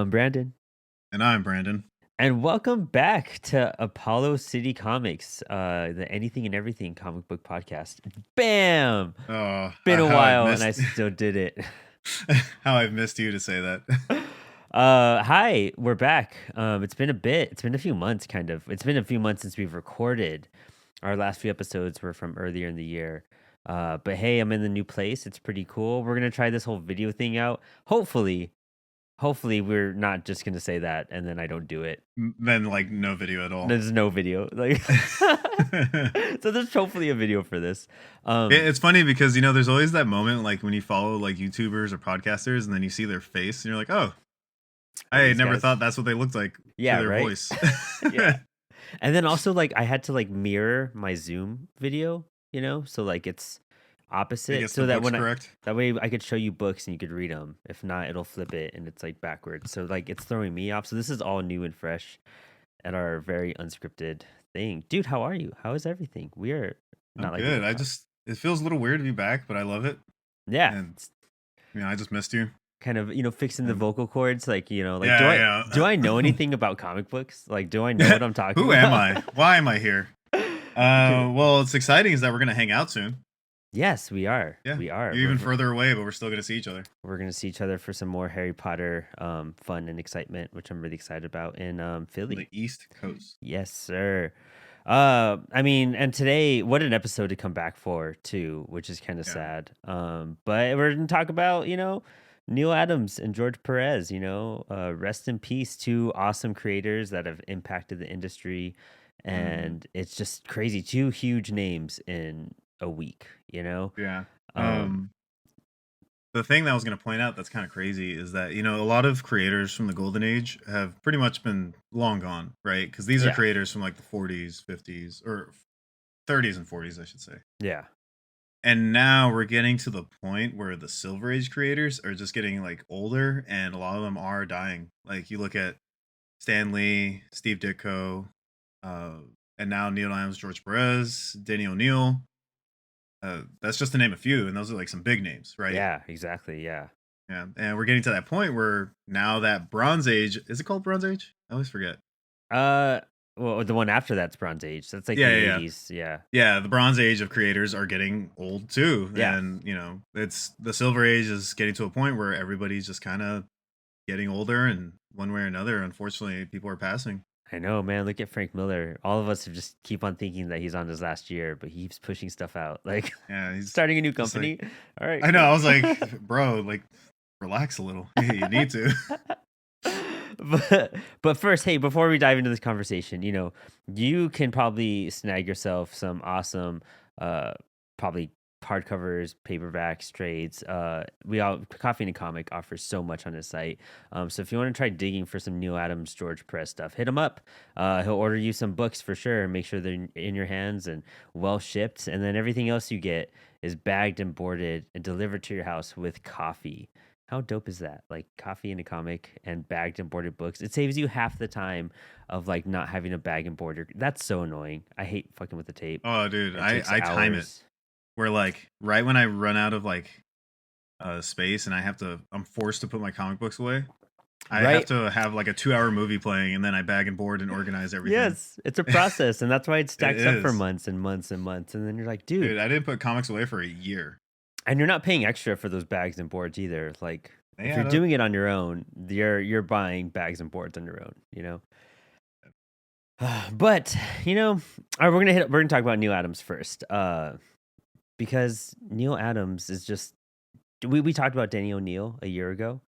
I'm Brandon, And I'm Brandon. and welcome back to Apollo City Comics, the Anything and Everything comic book podcast. Bam! Been a How I've while, and I missed still did it. how I've missed you to say that. Hi, we're back. It's been a bit. It's been a few months, kind of. It's been a few months since we've recorded. Our last few episodes were from earlier in the year. But hey, I'm in the new place. It's pretty cool. We're gonna try this whole video thing out. Hopefully, we're not just gonna say that and then I don't do it. Then like no video at all. There's no video, like, so there's hopefully a video for this. It's funny because there's always that moment like when you follow like YouTubers or podcasters and then you see their face and you're like, oh, I These never guys. thought that's what they looked like Yeah, through their right. voice. Yeah, and then also like I had to like mirror my Zoom video, so like it's I opposite, guess the so that book's when correct. that way I could show you books and you could read them. If not, it'll flip it and it's like backwards. So like it's throwing me off. So this is all new and fresh at our very unscripted thing. Dude, how are you? How is everything? We are I'm not like we good. don't talk. It feels a little weird to be back, but I love it. Yeah, And I just missed you. kind of fixing the And vocal cords, like like yeah. do I know anything about comic books? Like, do I know what I'm talking Who about? am I? Why am I here? Well, what's exciting is that we're gonna hang out soon. Yes, we are. Yeah, We are. you're even further away, but we're still gonna see each other. We're gonna see each other for some more Harry Potter fun and excitement, which I'm really excited about in On Philly. the East Coast. Yes, sir. And today, what an episode to come back for too, which is kind of Yeah. sad. But we're gonna talk about Neal Adams and George Perez. Rest in peace, two awesome creators that have impacted the industry, and it's just crazy. Two huge names in a week. Yeah. Um, The thing that I was going to point out that's kind of crazy is that, a lot of creators from the golden age have pretty much been long gone, right? Because these are Yeah. creators from like the 40s, 50s, or 30s and 40s, I should say. yeah. And now we're getting to the point where the Silver Age creators are just getting like older and a lot of them are dying. Like you look at Stan Lee, Steve Ditko, and now Neal Adams, George Perez, Denny O'Neil. That's just to name a few, and those are like some big names, right? Yeah, exactly. Yeah. Yeah, and we're getting to that point where now that Bronze Age, is it called Bronze Age? I always forget. Well, the one after that's Bronze Age. That's like Yeah, the yeah, 80s. Yeah. Yeah, the Bronze Age of creators are getting old too, Yeah. and it's the Silver Age is getting to a point where everybody's just kind of getting older, and one way or another, unfortunately, people are passing. I know, man. Look at Frank Miller. All of us have just keep on thinking that he's on his last year, but he keeps pushing stuff out. Like Yeah, he's starting a new just company. All right. I know. I was like, bro, like, relax a little. You need to. But first, hey, before we dive into this conversation, you can probably snag yourself some awesome probably hardcovers, paperbacks, trades. Coffee and a Comic offers so much on his site. So if you want to try digging for some Neal Adams, George Perez stuff, hit him up. He'll order you some books for sure and make sure they're in your hands and well shipped. And then everything else you get is bagged and boarded and delivered to your house with coffee. How dope is that? Like Coffee and a Comic and bagged and boarded books. It saves you half the time of like not having a bag and board. That's so annoying. I hate fucking with the tape. Oh, dude, It I takes time it hours. where like right when I run out of like space and I'm forced to put my comic books away. I have Right. to have like a 2-hour movie playing, and then I bag and board and organize everything. Yes, it's a process, and that's why it stacks up for is. months and months and months. And then you're like, dude, Dude, I didn't put comics away for a year. and you're not paying extra for those bags and boards either. Like They if add you're up. doing it on your own, you're buying bags and boards on your own. But all right, we're gonna talk about Neal Adams first, because Neal Adams is just we talked about Danny O'Neil a year ago,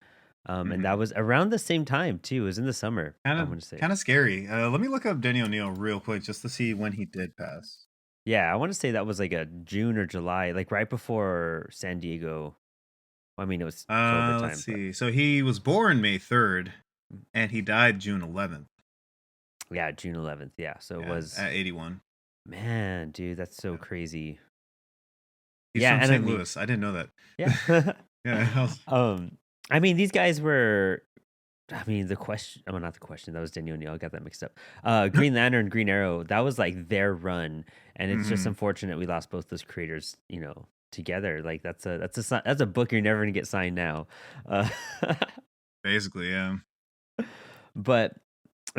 and that was around the same time too. It was in the summer. I'm gonna say. Kind of scary. Let me look up Denny O'Neil real quick just to see when he did pass. Yeah, I want to say that was like a June or July, like right before San Diego. I mean, it was COVID time. Let's see. So he was born May 3rd, and he died June 11th. Yeah, June 11th. Yeah, so it was at 81. Man, dude, that's so crazy. He's Yeah, from and I St. mean- Louis. I didn't know that. Yeah. Yeah. I mean, these guys were. I mean, the question. Oh, not the question. That was Danny O'Neil. I got that mixed up. Green Lantern, Green Arrow. That was like their run, and it's just Mhm. unfortunate we lost both those creators. Together. Like that's a book you're never gonna get signed now. Basically, yeah. But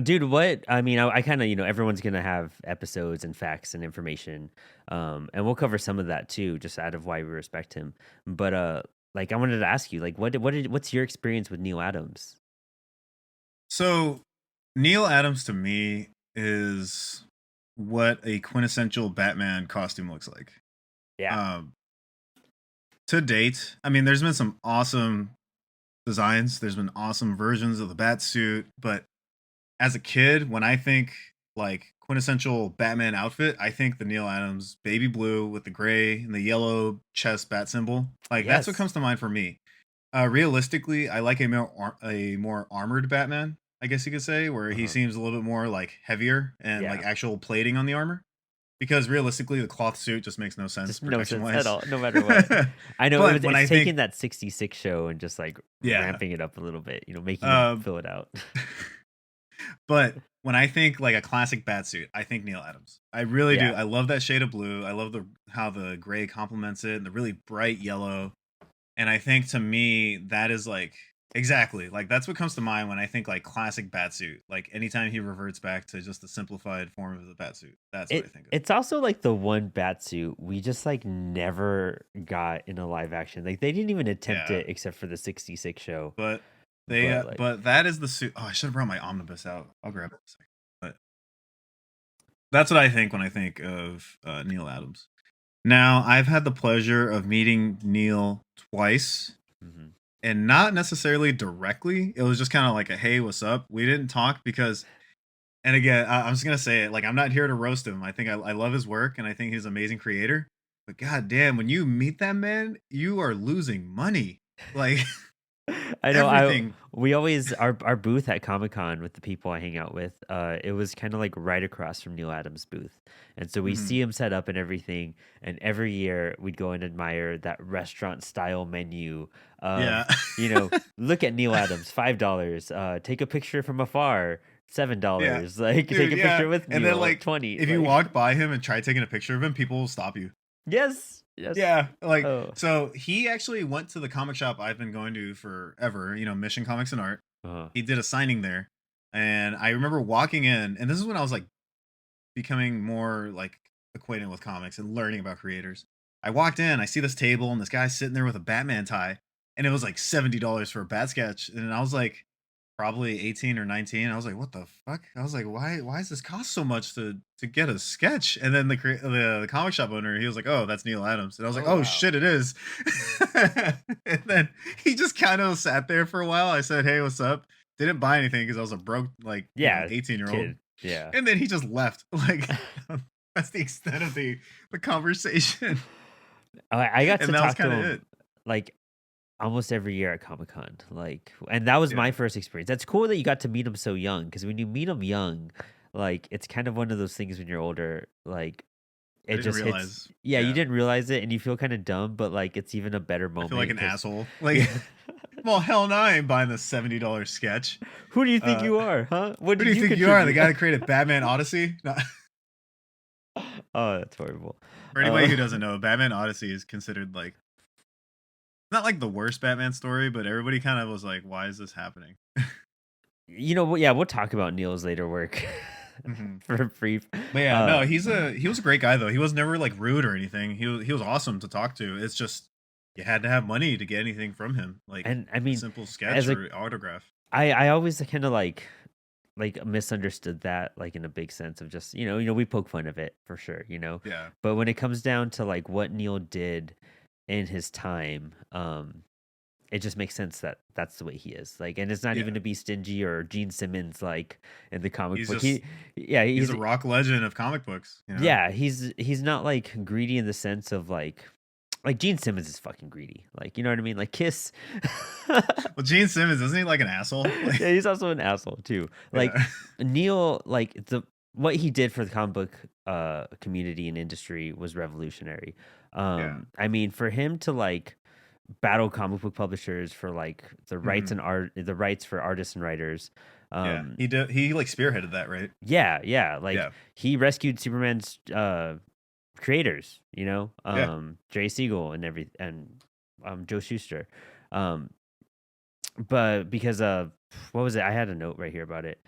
dude, what I mean, I kind of, everyone's gonna have episodes and facts and information, and we'll cover some of that too, just out of why we respect him. But like I wanted to ask you, like, what's your experience with Neal Adams? So Neil Adams to me is what a quintessential Batman costume looks like. Yeah. Um, to date, I mean, there's been some awesome designs. There's been awesome versions of the bat suit, but as a kid, when I think like quintessential Batman outfit, I think the Neil Adams baby blue with the gray and the yellow chest bat symbol. Like that's what Yes. comes to mind for me. Realistically, I like a more armored Batman, I guess you could say, where he Uh-huh. seems a little bit more like heavier and like Yeah. actual plating on the armor. Because realistically, the cloth suit just makes no sense Just no protection sense at wise. all, no matter what. I know But when it's I taking think, that 66 show and just like yeah, ramping it up a little bit, making him um, fill it out. but when I think like a classic Batsuit, I think Neil Adams. I really do. Yeah. I love that shade of blue. I love the how the gray complements it and the really bright yellow. And I think to me that is like exactly like that's what comes to mind when I think like classic Batsuit. Like anytime he reverts back to just the simplified form of the Batsuit, that's what I think of. It's also like the one bat suit we just like never got in a live action. Like they didn't even attempt Yeah, it except for the 66 show. but But like, but that is the suit. Oh, I should have brought my omnibus out. I'll grab it in a second. But that's what I think when I think of Neil Adams. Now, I've had the pleasure of meeting Neil twice, mhm. and not necessarily directly. It was just kind of like a hey, what's up? We didn't talk because, and again, I'm just gonna say it. Like, I'm not here to roast him. I think I love his work, and I think he's an amazing creator. But god damn, when you meet that man, you are losing money. Like I know. I everything. we always our booth at Comic Con with the people I hang out with. It was kind of like right across from Neil Adams' booth, and so we Mhm. see him set up and everything. And every year we'd go and admire that restaurant style menu of, Yeah. look at Neil Adams, $5. Take a picture from afar, $7. Yeah. Like take Dude, a yeah. picture with And then Neil, like 20. if you Like walk by him and try taking a picture of him, people will stop you. yes, yes. Yeah, like Oh, so he actually went to the comic shop I've been going to forever, Mission Comics and Art. uh, He did a signing there. And I remember walking in, and this is when I was like becoming more like acquainted with comics and learning about creators. I walked in, I see this table and this guy sitting there with a Batman tie, and it was like $70 for a bat sketch. And I was like probably 18 or 19. I was like, what the fuck? I was like, why does this cost so much to get a sketch? And then the comic shop owner, he was like, oh, that's Neil Adams. And I was like, oh oh wow. shit, it is. And then he just kind of sat there for a while. I said, hey, what's up? Didn't buy anything because I was a broke, like, Yeah, 18-year-old. kid. Yeah. And then he just left. Like that's the extent of the conversation. I got And to that was talk to kind of him it. like almost every year at Comic Con. Like, and that was my Yeah. first experience. That's cool that you got to meet him so young, because when you meet him young, like it's kind of one of those things when you're older, like I it didn't just hits. realize. Yeah, you Yeah. didn't realize it, and you feel kind of dumb, but like it's even a better I feel like moment an because, asshole. Like, yeah. well, hell no, I ain't buying the $70 sketch. Who do you think Uh, you are, huh? What who do did you you think you are? The contribute? guy that created Batman Odyssey? No. Oh, that's horrible. For anybody who doesn't know, Batman Odyssey is considered like not like the worst Batman story, but everybody kind of was like, why is this happening? Yeah, we'll talk about Neil's later work Hmm. for brief. But yeah, no, Uh, he was a great guy though. He was never like rude or anything. He was awesome to talk to. It's just you had to have money to get anything from him, like and I a mean, simple sketch as a or autograph. I always kind of like misunderstood that, like in a big sense of just, we poke fun of it for sure, Yeah, but when it comes down to like what Neil did in his time, it just makes sense that that's the way he is. Like, and it's not even yeah. to be stingy or Gene Simmons like in the comic He's book. just Yeah, he's a rock legend of comic books. yeah, he's not like greedy in the sense of like Gene Simmons is fucking greedy. Like, you know what I mean? Like Kiss. Well, Gene Simmons isn't he like an asshole? Like, Yeah, he's also an asshole too. Like yeah, Neil, like the what he did for the comic book community and industry was revolutionary. yeah. I mean, for him to like battle comic book publishers for like Hmm. the rights for artists and writers. Yeah. Um, He did. He like spearheaded that, right? yeah, like Yeah, he rescued Superman's creators, yeah. Jay Siegel and Joe Shuster. Um, but because of what was it? I had a note right here about it.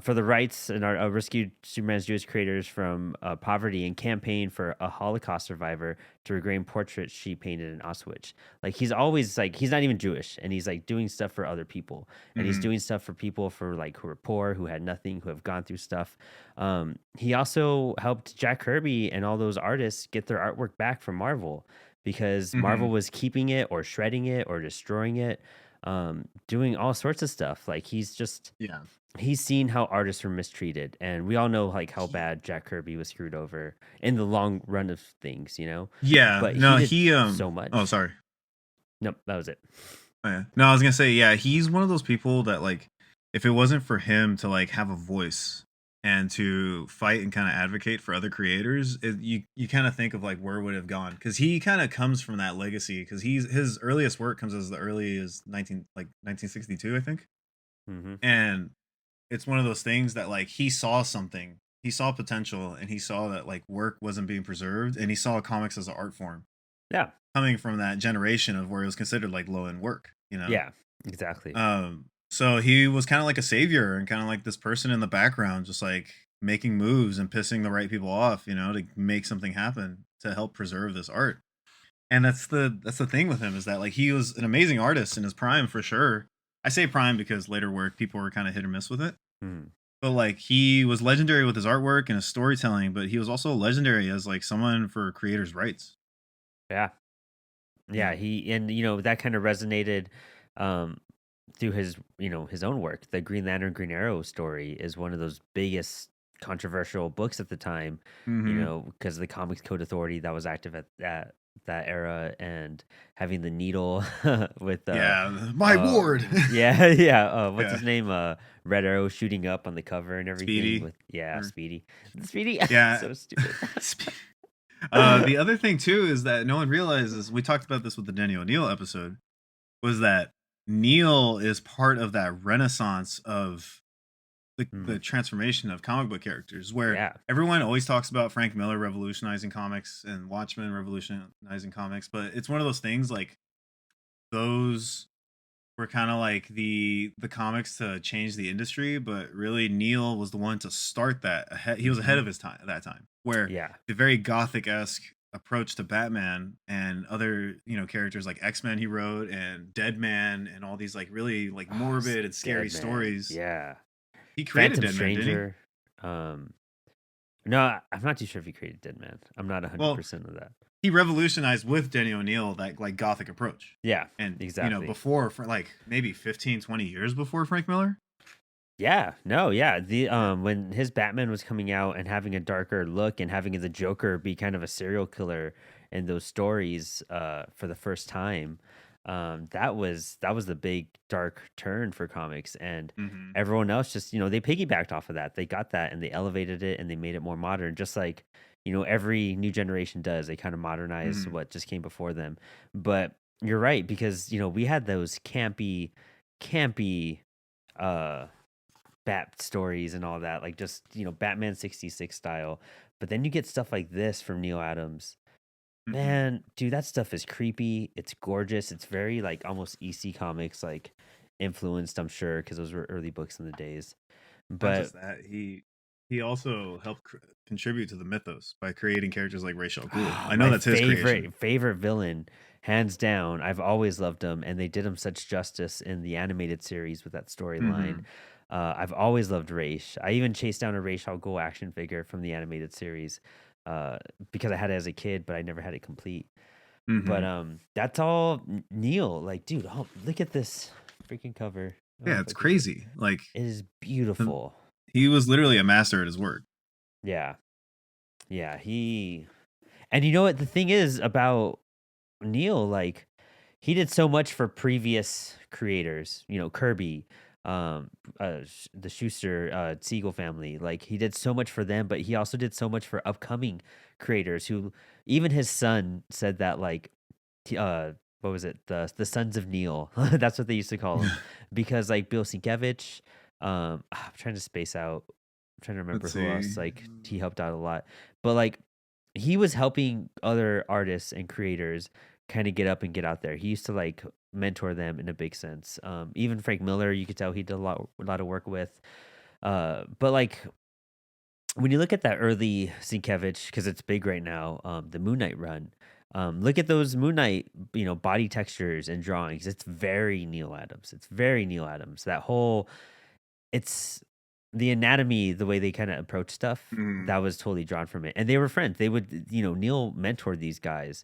For the rights and our rescued Superman's Jewish creators from poverty and campaign for a Holocaust survivor to regain portraits she painted in Auschwitz. Like he's always like he's not even Jewish, and he's like doing stuff for other people, and he's Hmm. doing stuff for people for like who are poor, who had nothing, who have gone through stuff. He also helped Jack Kirby and all those artists get their artwork back from Marvel because Marvel Hmm. was keeping it or shredding it or destroying it, doing all sorts of stuff. Like Yeah. he's seen how artists were mistreated, and we all know like how He, bad Jack Kirby was screwed over in the long run of things, you know. yeah. But he No, did he so oh, much. sorry. Nope, that was it. Oh, yeah. No, I was gonna say, yeah, he's one of those people that like, if it wasn't for him to like have a voice and to fight and kind of advocate for other creators, you kind of think of like where would have gone, because he kind of comes from that legacy, because his earliest work comes as the early as 1962, I think, Hmm. and it's one of those things that like he saw something, he saw potential, and he saw that like work wasn't being preserved, and he saw comics as an art form Yeah, coming from that generation of where it was considered like low end work, you know. yeah, exactly. So he was kind of like a savior and kind of like this person in the background, just like making moves and pissing the right people off, you know, to make something happen to help preserve this art. And that's the thing with him, is that like he was an amazing artist in his prime for sure. I say prime because later work people were kind of hit or miss with it. Mm. But like he was legendary with his artwork and his storytelling, but he was also legendary as like someone for creators' rights. Yeah, Yeah. yeah. He and you know that kind of resonated um, through his his own work. The Green Lantern Green Arrow story is one of those biggest controversial books at the time, Hmm. because the Comics Code Authority that was active at that era, and having the needle with Yeah, my ward. yeah, yeah, what's Yeah, his name, Red Arrow shooting up on the cover and everything Speedy. with yeah, Or Speedy. yeah. So stupid. The other thing too is that no one realizes, we talked about this with the Danny O'Neill episode, was that Neil is part of that renaissance of the Mm, transformation of comic book characters, where yeah. everyone always talks about Frank Miller revolutionizing comics and Watchmen revolutionizing comics, but it's one of those things like those were kind of like the comics to change the industry, but really Neil was the one to start that. He was ahead Hmm. of his time at that time, where Yeah. the very gothic esque approach to Batman and other characters like X-Men he wrote, and Dead Man, and all these like really like Oh, morbid and scary Dead Man. stories. Yeah. He created Phantom Dead Man, didn't he? Stranger. Um, no, I'm not too sure if he created Dead Man. I'm not Well, 100% of that. he revolutionized with Danny O'Neill that like gothic approach, Yeah, and exactly. before, for like maybe 15-20 years before Frank Miller. Yeah, no, yeah. The Yeah. when his Batman was coming out and having a darker look and having the Joker be kind of a serial killer in those stories for the first time, that was the big dark turn for comics, and Hmm. everyone else just, they piggybacked off of that. They got that and they elevated it and they made it more modern, just like, every new generation does. They kind of modernize Hmm. what just came before them. But you're right, because, we had those campy uh Bat stories and all that, like just, Batman 66 style. But then you get stuff like this from Neil Adams. Hmm. Man, dude, that stuff is creepy. It's gorgeous. It's very like almost EC Comics like influenced, I'm sure, because those were early books in the days. Not But just that, he also helped contribute to the mythos by creating characters like Ra's al Ghul. I know my that's his creation. favorite villain, hands down. I've always loved him, and they did him such justice in the animated series with that storyline. Hmm. I've always loved Raish. I even chased down a Raish Al Ghul action figure from the animated series, uh, because I had it as a kid, but I never had it complete. But Hmm. that's all Neil. Like, dude, oh, look at this freaking cover. I don't know Yeah, if I it's can show. crazy. Like It is the- beautiful. he was literally a master at his work. Yeah, yeah. And you know what the thing is about Neil, like he did so much for previous creators, Kirby, the Schuster, Siegel family. Like he did so much for them, but he also did so much for upcoming creators who, even his son said that, like, what was it? The Sons of Neil. That's what they used to call him, because like Bill Sienkiewicz, I'm trying to space out. I'm trying to remember Let's who see. else like he helped out a lot, but like he was helping other artists and creators kind of get up and get out there. He used to like mentor them in a big sense. Even Frank Miller, you could tell he did a lot of work with. But like when you look at that early Sienkiewicz, because it's big right now, the Moon Knight run. Look at those Moon Knight, body textures and drawings. It's very Neal Adams. It's very Neal Adams. That whole, it's the anatomy, the way they kind of approach stuff. Mm. That was totally drawn from it, and they were friends. They would, Neal mentored these guys,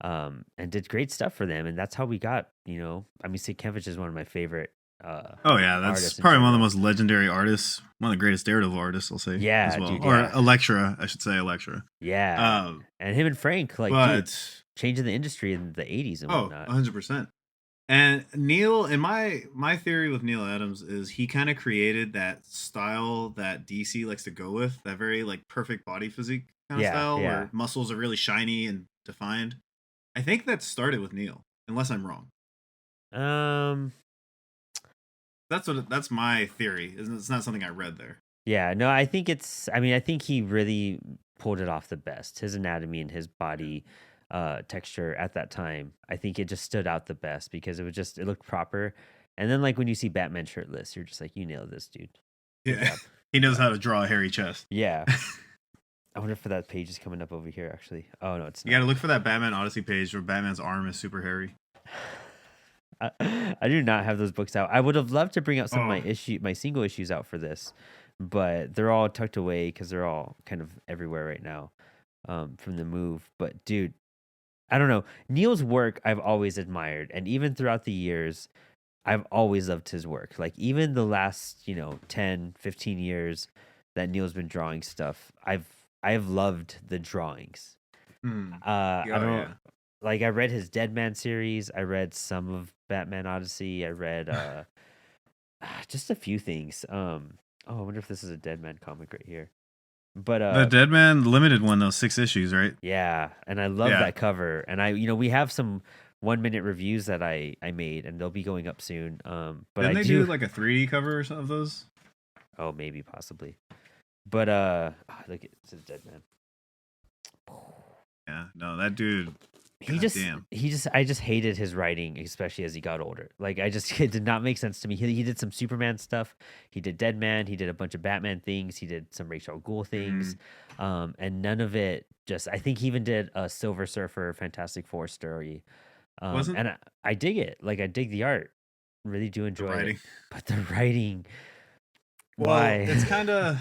and did great stuff for them, and that's how we got. I mean, Sienkiewicz is one of my favorite Oh yeah, that's artists in probably one of the general. most legendary artists, one of the greatest Daredevil artists, I'll say as Yeah, well, dude. or Yeah, Elektra, I should say Elektra. yeah. Um, And him and Frank, like, dude, but changing the industry in the '80s and oh, whatnot. 100%. And Neil, in my theory with Neil Adams is he kind of created that style that DC likes to go with, that very like perfect body physique kind of Yeah, style yeah. where muscles are really shiny and defined. I think that started with Neil, unless I'm wrong. Um, That's my theory. It's not something I read there. yeah. No, I think it's. I mean, I think he really pulled it off the best. His anatomy and his body texture at that time, I think it just stood out the best because it looked proper. And then like when you see Batman shirtless, you're just like, you nailed this, dude. Good Yeah, job. he Good knows job. how to draw a hairy chest. Yeah. I wonder if that page is coming up over here. Actually. Oh no, it's You got not. to look for that Batman Odyssey page where Batman's arm is super hairy. I do not have those books out. I would have loved to bring out some of Oh, my single issues out for this, but they're all tucked away because they're all kind of everywhere right now, from the move. But dude, I don't know. Neil's work I've always admired, and even throughout the years, I've always loved his work. Like even the last, 10, 15 years that Neil's been drawing stuff, I've loved the drawings. hmm. I Oh don't yeah. like I read his Dead Man series. I read some of Batman Odyssey. I read just a few things. Oh, I wonder if this is a Dead Man comic right here. But The Dead Man limited one, those 6 issues, right? yeah, and I love Yeah. that cover. And we have some 1 minute reviews that I made, and they'll be going up soon. But Didn't I they do do. like a 3D cover or something of those? Oh, maybe possibly. But look, it says Dead Man. Yeah. No, that dude. He God just damn. I just hated his writing, especially as he got older. Like it did not make sense to me. He did some Superman stuff. He did Dead Man. He did a bunch of Batman things. He did some Rachel Ghoul things. Mm. And none of it just. I think he even did a Silver Surfer Fantastic Four story. Wasn't And I dig it. Like I dig the art. Really do the enjoy it. writing? But the writing, Well, why? it's kind of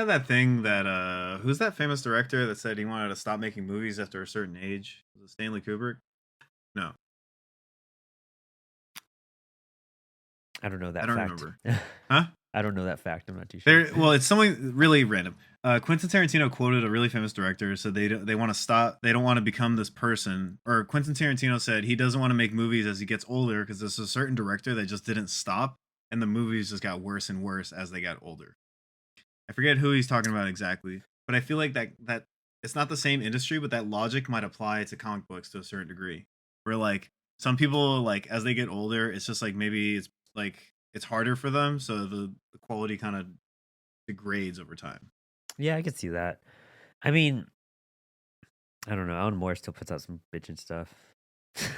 that thing that who's that famous director that said he wanted to stop making movies after a certain age? Was it Stanley Kubrick? No, I don't know I that don't fact. remember. Huh? I don't know that fact. I'm not too sure. There, well, it's something really random. Quentin Tarantino quoted a really famous director, said they want to stop, they don't want to become this person. Or Quentin Tarantino said he doesn't want to make movies as he gets older because there's a certain director that just didn't stop, and the movies just got worse and worse as they got older. I forget who he's talking about exactly, but I feel like that it's not the same industry, but that logic might apply to comic books to a certain degree. Where like some people like as they get older, it's just like maybe it's like it's harder for them, so the quality kind of degrades over time. Yeah, I could see that. I mean, I don't know. Alan Moore still puts out some bitchin' stuff.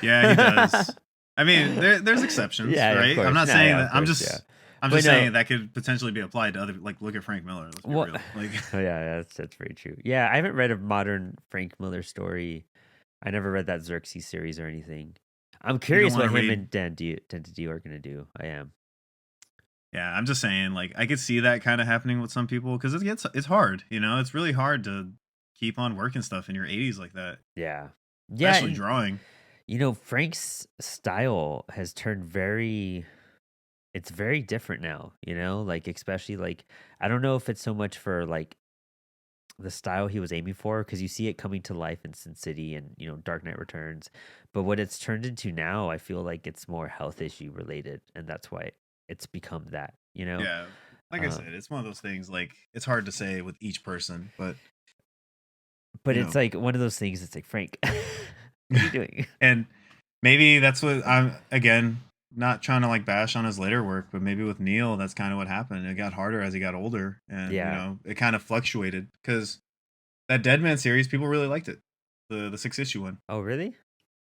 Yeah, he does. I mean, there's exceptions, Yeah, of right? I'm course. not Nah, saying yeah, of that. I'm course, just yeah. I'm But just no, saying that could potentially be applied to other. Like, look at Frank Miller. Let's be what? real. Like, Oh, yeah, that's very true. Yeah, I haven't read a modern Frank Miller story. I never read that Xerxes series or anything. I'm you don't curious want what to him read. and Dan are gonna do. I am. Yeah, I'm just saying. Like, I could see that kind of happening with some people because it's hard. It's really hard to keep on working stuff in your 80s like that, Yeah, yeah, especially and drawing. Frank's style has turned very. It's very different now. Like especially like I don't know if it's so much for like the style he was aiming for because you see it coming to life in Sin City and Dark Knight Returns, but what it's turned into now, I feel like it's more health issue related, and that's why it's become that. Yeah, like I Um, said, it's one of those things. Like, it's hard to say with each person, but but you it's know, like one of those things. It's like Frank, what are you doing? and maybe that's what I'm again not trying to like bash on his later work, but maybe with Neil, that's kind of what happened. It got harder as he got older, and Yeah. it kind of fluctuated because that Dead Man series, people really liked it, the 6 issue one. Oh, really?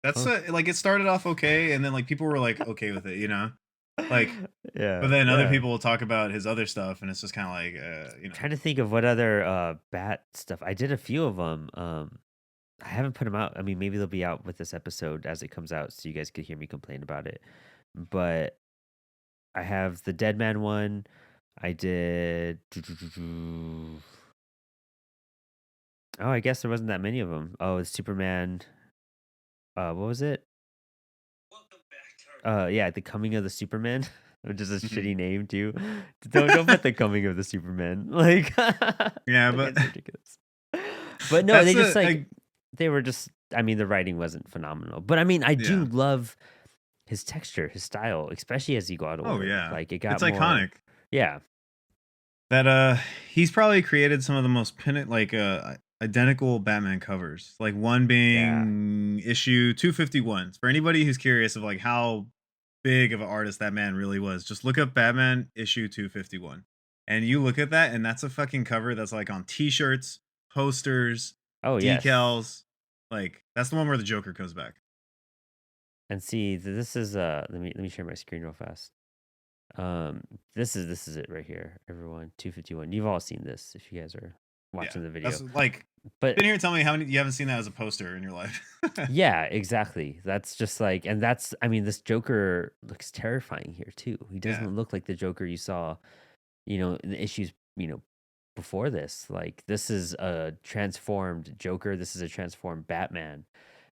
That's Huh. like it started off okay, and then like people were like okay with it, like. But Yeah, then other yeah. people will talk about his other stuff, and it's just kind of like, Trying to think of what other bat stuff. I did a few of them. I haven't put them out. I mean, maybe they'll be out with this episode as it comes out, so you guys could hear me complain about it. But I have the Dead Man one. I did. Oh, I guess there wasn't that many of them. Oh, it's Superman. What was it? Yeah, the Coming of the Superman, which is a Mhm. shitty name too. Don't put the Coming of the Superman. Like, Yeah, like but it's ridiculous. But no, they that's just a like like, they were just. I mean, the writing wasn't phenomenal, but I mean, I do yeah. love his texture, his style, especially as he got Oh older. yeah, Like it it's got more. iconic. Yeah. That he's probably created some of the most identical Batman covers. Like one Yeah. being issue 251. For anybody who's curious of like how big of an artist that man really was, just look up Batman issue 251. And you look at that and that's a fucking cover that's like on t-shirts, posters, Oh yes. decals. Like that's the one where the Joker comes back. And see, this is let me share my screen real fast. This is it right here, everyone. 251. You've all seen this if you guys are Yeah. watching the That's video. like But been here tell me how many you haven't seen that as a poster in your life. yeah, exactly. That's just like, and that's, I mean, this Joker looks terrifying here too. He Yeah. doesn't look like the Joker you saw, in the issues, before this. Like, this is a transformed Joker. This is a transformed Batman.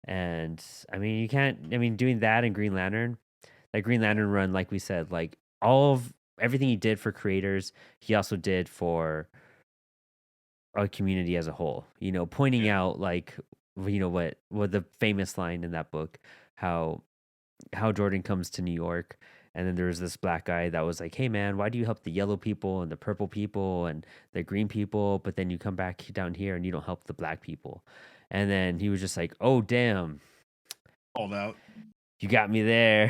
And I mean, you can't, I mean, doing that in Green Lantern, that Green Lantern run, like we said, like all of everything he did for creators, he also did for a community as a whole, pointing Yeah. out like what the famous line in that book, how Jordan comes to New York, and then there's this black guy that was like, "Hey man, why do you help the yellow people and the purple people and the green people, but then you come back down here and you don't help the black people?" And then he was just like, "Oh damn, Called out. you got me there."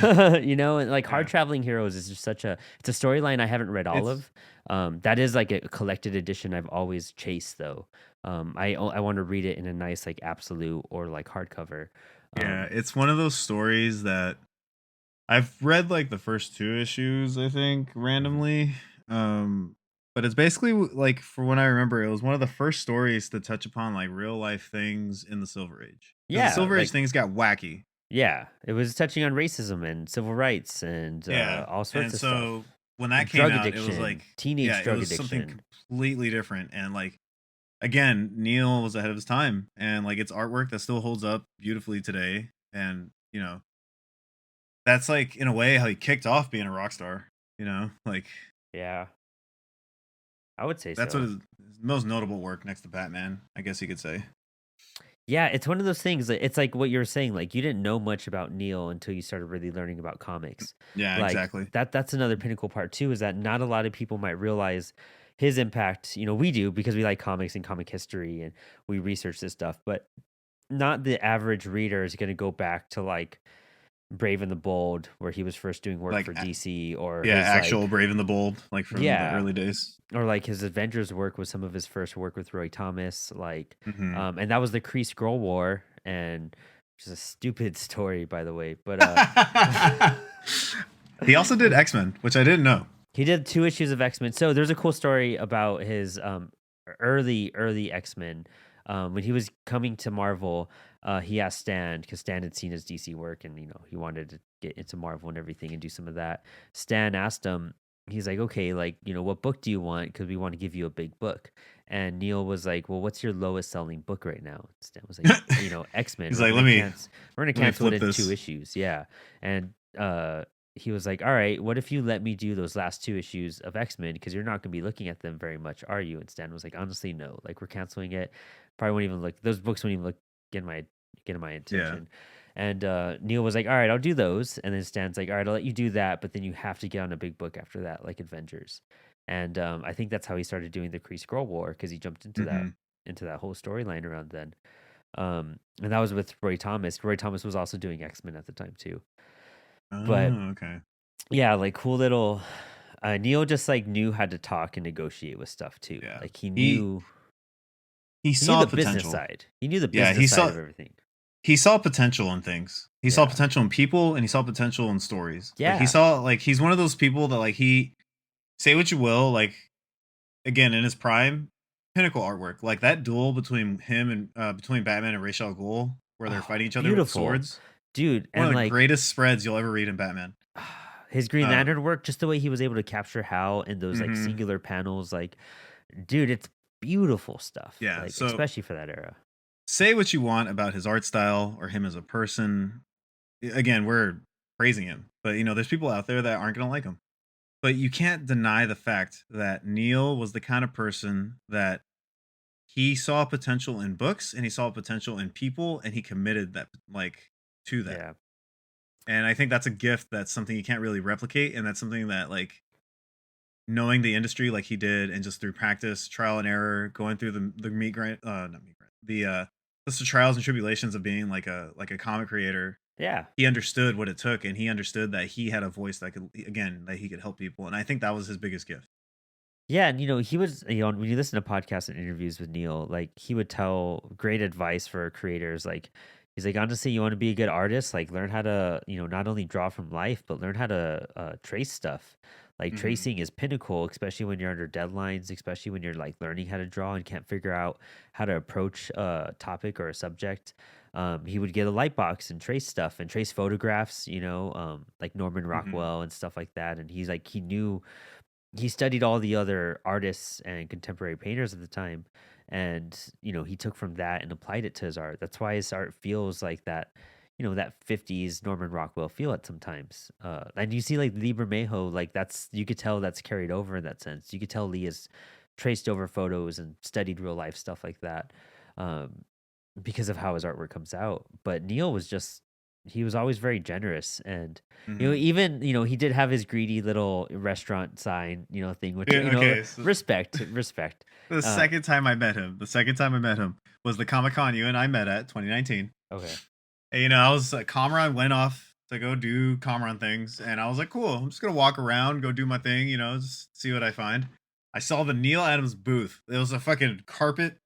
And like Hard Yeah. Traveling Heroes is just such a it's a storyline I haven't read all It's of. That is like a collected edition I've always chased though. I want to read it in a nice like absolute or like hardcover. Yeah, Um, it's one of those stories that I've read like the first two issues, I think, mhm. randomly. Um, but it's basically like for when I remember, it was one of the first stories to touch upon like real life things in the Silver Age. Because the Yeah, Silver Age like things got wacky. yeah, it was touching on racism and civil rights and Yeah. all sorts And of so stuff. when that came Drug out, it was like, addiction, teenage yeah, it drug was something addiction. completely different. And like again, Neil was ahead of his time. And like it's artwork that still holds up beautifully today. And that's like in a way how he kicked off being a rock star, like Yeah, I would say that's what so. his most notable work next to Batman, I guess you could say. Yeah, it's one of those things that it's like what you were saying, like you didn't know much about Neil until you started really learning about comics. Yeah, Like exactly. that's another pinnacle part too, is that not a lot of people might realize his impact. We do because we like comics and comic history and we research this stuff, but not the average reader is gonna go back to like Brave and the Bold, where he was first doing work Like, for DC, or yeah, his actual like Brave and the Bold, like from the yeah, early days. or like his Avengers work was some of his first work with Roy Thomas, like, Hmm. and that was the Kree Skrull War, and which is a stupid story, by the way, but He also did X-Men, which I didn't know. he did 2 issues of X Men. So there's a cool story about his early X Men. When he was coming to Marvel, he asked Stan because Stan had seen his DC work and he wanted to get into Marvel and everything and do some of that. Stan asked him, he's like, okay, like what book do you want? Because we want to give you a big book. And Neil was like, well, what's your lowest selling book right now? Stan was like, X Men. He's We're like, gonna let me cancel. We're gonna let me cancel it flip in two this. issues. Yeah, and he was like, "All right, what if you let me do those last 2 issues of X-Men because you're not going to be looking at them very much, are you?" And Stan was like, "Honestly, no. Like we're canceling it. Probably won't even look. Those books won't even look get my Yeah. attention." And Neil was like, "All right, I'll do those." And then Stan's like, "All right, I'll let you do that, but then you have to get on a big book after that, like Avengers." And I think that's how he started doing the Kree Skrull War because he jumped Hmm. into that whole storyline around then. And that was with Roy Thomas. Roy Thomas was also doing X-Men at the time too. But Oh, okay. yeah, like cool little Neil just like knew how to talk and negotiate with stuff too. Yeah. Like he He knew he he knew saw the business potential. side. He knew the Yeah, business he side saw of everything. he saw potential in things. He saw Yeah. potential in people, and he saw potential in stories. Like he Yeah. saw, like he's one of those people that like he say what you will, like again in his prime, pinnacle artwork. Like that duel between him and between Batman and Ra's al Ghul, where they're Oh, fighting each other with beautiful. swords. Dude, One of and the like greatest spreads you'll ever read in Batman. his Green Uh, Lantern work, just the way he was able to capture Hal in those like mhm. singular panels, like dude, it's beautiful stuff. Yeah. Like So especially for that era. say what you want about his art style or him as a person. Again, we're praising him, but there's people out there that aren't going to like him. But you can't deny the fact that Neil was the kind of person that he saw potential in books and he saw potential in people and he committed that like to that. Yeah. And I think that's a gift, that's something you can't really replicate, and that's something that like knowing the industry like he did and just through practice, trial and error, going through the meat grind not meat grind, just the trials and tribulations of being like a comic creator. Yeah. He understood what it took, and he understood that he had a voice that could again that he could help people, and I think that was his biggest gift. Yeah, and he was, when you listen to podcasts and interviews with Neil, like he would tell great advice for creators. Like he's like, honestly, you want to be a good artist, like learn how to, not only draw from life, but learn how to trace stuff. Like Hmm. tracing is pinnacle, especially when you're under deadlines, especially when you're like learning how to draw and can't figure out how to approach a topic or a subject. He would get a light box and trace stuff and trace photographs, like Norman Hmm. Rockwell and stuff like that. And he's like, he studied all the other artists and contemporary painters at the time, and he took from that and applied it to his art. That's why his art feels like that, that 50s Norman Rockwell feel at sometimes. And you see like Lee Bermejo, like that's, you could tell that's carried over in that sense. You could tell Lee has traced over photos and studied real life stuff like that, um, because of how his artwork comes out. But Neil was just, he was always very generous. And Hmm. even he did have his greedy little restaurant sign thing, which Yeah, okay. So respect. the uh second time I met him was the Comic Con you and I met at 2019. okay. And, I was like, Comron went off to go do Comron things, and I was like, cool. I'm just gonna walk around, go do my thing, just see what I find. I saw the Neal Adams booth. It was a fucking carpet,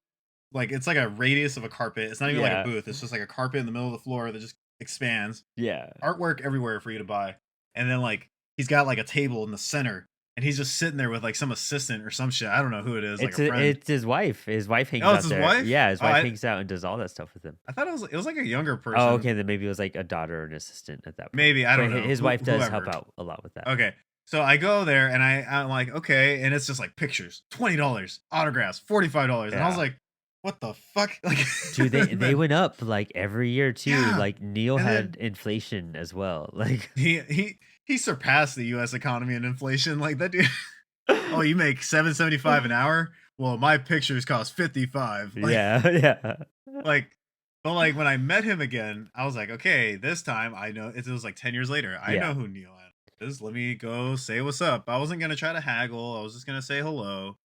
like it's like a radius of a carpet. It's not even like a Yeah. booth. It's just like a carpet in the middle of the floor that just expands. Yeah. Artwork everywhere for you to buy. And then like he's got like a table in the center, and he's just sitting there with like some assistant or some shit. I don't know who it is, like a friend. It's his wife. His wife hangs Oh, it's out his there. wife. Yeah, his Oh, wife I hangs out and does all that stuff with him. I thought it was like a younger Oh, person. okay, then maybe it was like a daughter or an assistant at that point. Maybe, I But don't know. his wife does help Whoever. out a lot with that. Okay. So I go there and I'm like, okay, and it's just like pictures, $20, autographs, $45. And I was Yeah. like, what the fuck? Like Dude, they then, went up like every year too. yeah. Like Neil And had then inflation as well. Like he surpassed the US economy and inflation. Like that dude. Oh, you make 7.75 an hour? Well, my pictures cost 55. yeah, yeah. Like but like when I met him again, I was like, okay, this time I know it was like 10 years later. I Yeah. know who Neil Adams is. Let me go say what's up. I wasn't gonna try to haggle. I was just gonna say hello.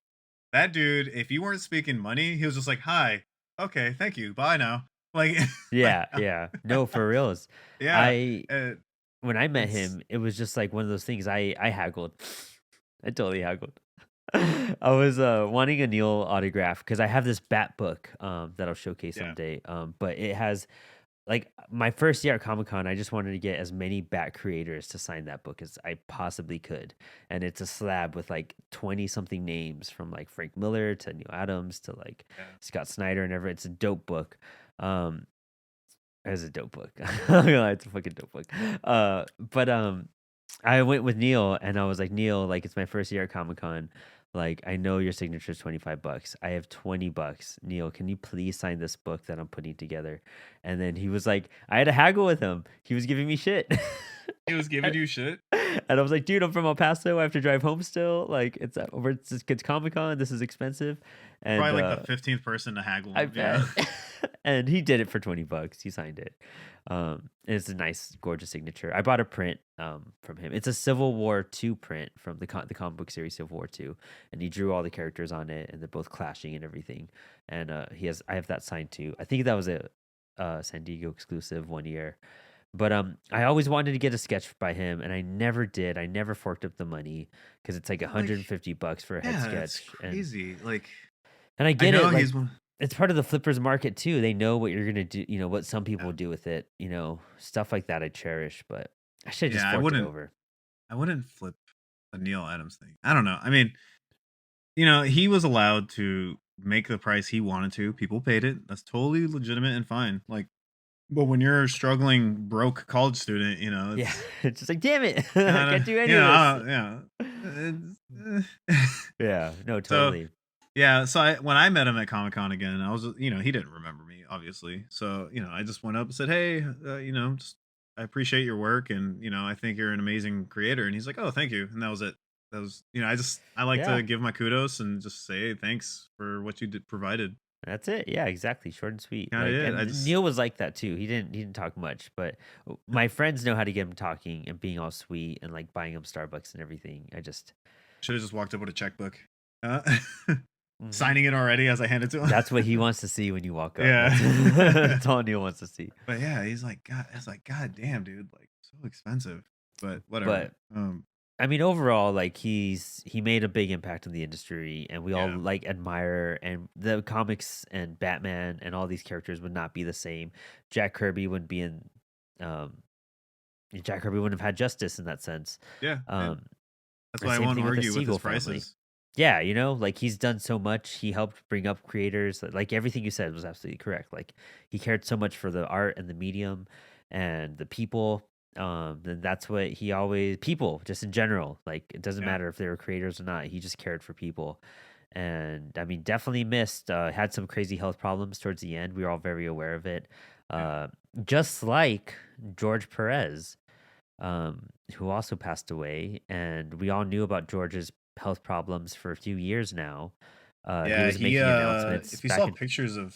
That dude, if you weren't speaking money, he was just like, "Hi, okay, thank you, bye now." Like, like, Yeah, yeah. No, for reals. yeah, I uh, When I met it's him, it was just like one of those things. I haggled. I totally haggled. I was wanting a Neil autograph because I have this Bat book that I'll showcase yeah, someday. But it has like my first year at Comic Con, I just wanted to get as many Bat creators to sign that book as I possibly could. And it's a slab with like 20 something names from like Frank Miller to Neal Adams to like yeah. Scott Snyder and everything. It's a dope book. Um, it's a dope book. I'm not gonna lie, it's a fucking dope book. But I went with Neil and I was like, Neil, like it's my first year at Comic Con. Like I know your signature is $25. I have $20. Neil, can you please sign this book that I'm putting together? And then he was like, I had to haggle with him. He was giving me shit. He was giving you shit. And I was like, dude, I'm from El Paso. I have to drive home still. Like it's Comic Con. This is expensive. You're And probably like the 15th person to haggle I him. Yeah, bet. And he did it for $20. He signed it. And it's a nice, gorgeous signature. I bought a print from him. It's a Civil War II print from the comic book series Civil War II, and he drew all the characters on it, and they're both clashing and everything. And I have that signed too. I think that was a San Diego exclusive one year. But I always wanted to get a sketch by him, and I never did. I never forked up the money because it's like like, $150 for a head yeah, it's sketch, and crazy. Like, I I get know it. Like he's one. it's part of the flippers market too. They know what you're gonna do, what some Yeah, people do with it, stuff like that I cherish, but I should have just yeah. I forked it wouldn't. over. I wouldn't flip a Neil Adams thing. I don't know. I mean, he was allowed to make the price he wanted to. People paid it. That's totally legitimate and fine. Like, but when you're a struggling broke college student, Yeah, it's it's just like, damn it, I kind can't of, do any of this. yeah. It's, Yeah, no, so totally. yeah, so when I met him at Comic Con again, I was, he didn't remember me, obviously. So, I just went up and said, "Hey, just I appreciate your work, and I think you're an amazing creator." And he's like, "Oh, thank you," and that was it. That was, I like Yeah, to give my kudos and just say thanks for what you did provided. that's it. Yeah, exactly. Short and sweet. Kind of Like, it. I and just Neil was like that too. He didn't talk much, but my friends know how to get him talking and being all sweet and like buying him Starbucks and everything. I just should have just walked up with a checkbook, uh, Mhm. signing it already as I hand it to him. That's what he wants to see when you walk up. That's Yeah. that's all Neil wants to see. But yeah, he's like, God, it's like, God damn, dude, like so expensive. But whatever. But I mean, overall, like he made a big impact on the industry, and we all Yeah. like admire. And the comics and Batman and all these characters would not be the same. Jack Kirby wouldn't be in. Um, Jack Kirby wouldn't have had justice in that sense. Yeah. And Um, that's and why I same won't thing with the argue with his Siegel family. prices. Yeah, like he's done so much. He helped bring up creators. Like everything you said was absolutely correct. Like he cared so much for the art and the medium and the people. And that's what he always people just in general. Like it doesn't Yeah. matter if they were creators or not. He just cared for people. And I mean, definitely missed. Had some crazy health problems towards the end. We were all very aware of it. Yeah. Uh, just like George Perez, who also passed away, and we all knew about George's health problems for a few years now. He Yeah. was He making announcements if you back saw in pictures of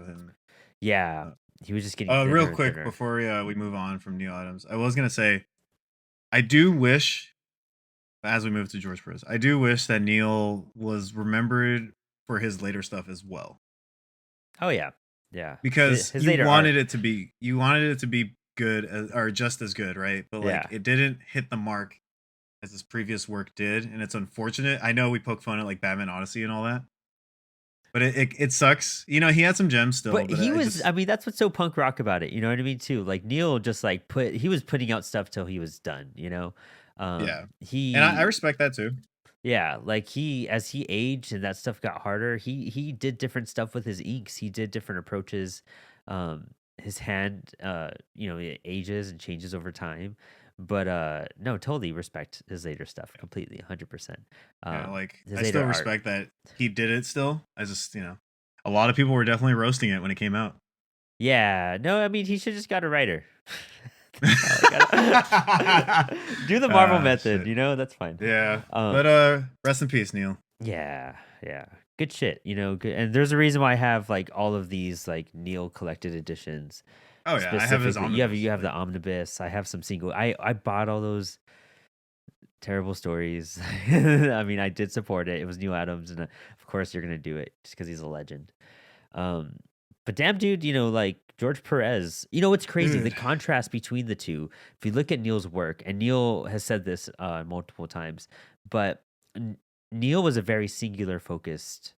him. yeah, Uh, he was just getting real thinner and quick thinner. before we move on from Neil Adams, I was gonna say I do wish, as we move to George Perez, I do wish that Neil was remembered for his later stuff as well. Oh yeah, yeah. Because His later art. you wanted it to be good or just as good, right? But like Yeah, it didn't hit the mark as his previous work did, and it's unfortunate. I know we poke fun at like Batman Odyssey and all that, but it sucks. He had some gems still, but but he I was. just I mean, that's what's so punk rock about it. You know what I mean too. Like Neil just like he was putting out stuff till he was done. yeah, and I He respect that too. Yeah, like as he aged and that stuff got harder, he did different stuff with his inks. He did different approaches. His hand, it ages and changes over time. But no, totally respect his later stuff completely, 100%. Yeah, like His I still later art. respect that he did it. Still, I just a lot of people were definitely roasting it when it came out. Yeah, no, I mean he should just got a writer. That's all I got. Do the Marvel method, Shit. that's fine. Yeah, Um, but rest in peace, Neil. Yeah, yeah. Good shit, good. And there's a reason why I have like all of these like Neil collected editions. Oh yeah, I have his Specifically, you have omnibus. you have Like, the omnibus. I have some single. I bought all those terrible stories. I mean, I did support it. It was Neil Adams, and of course you're gonna do it just because he's a legend. Um, but damn, dude, like George Perez. What's crazy? The dude, contrast between the two. If you look at Neil's work, and Neil has said this multiple times, but N- Neil was a very singular focused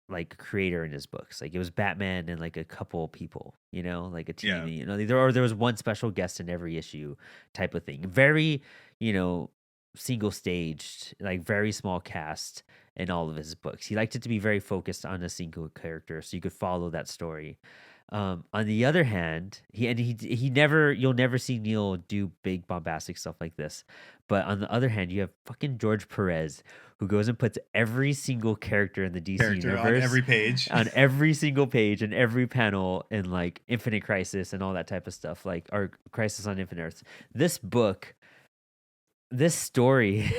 like creator in his books. Like it was Batman and like a couple people, like a team. yeah, There was one special guest in every issue, type of thing. Very, you know, single staged, like very small cast in all of his books. He liked it to be very focused on a single character, so you could follow that story. On the other hand, he never you'll never see Neil do big bombastic stuff like this. But on the other hand, you have fucking George Perez who goes and puts every single character in the DC character on universe every page. on every single page and every panel in like Infinite Crisis and all that type of stuff, like or Crisis on Infinite Earths. This book, this story,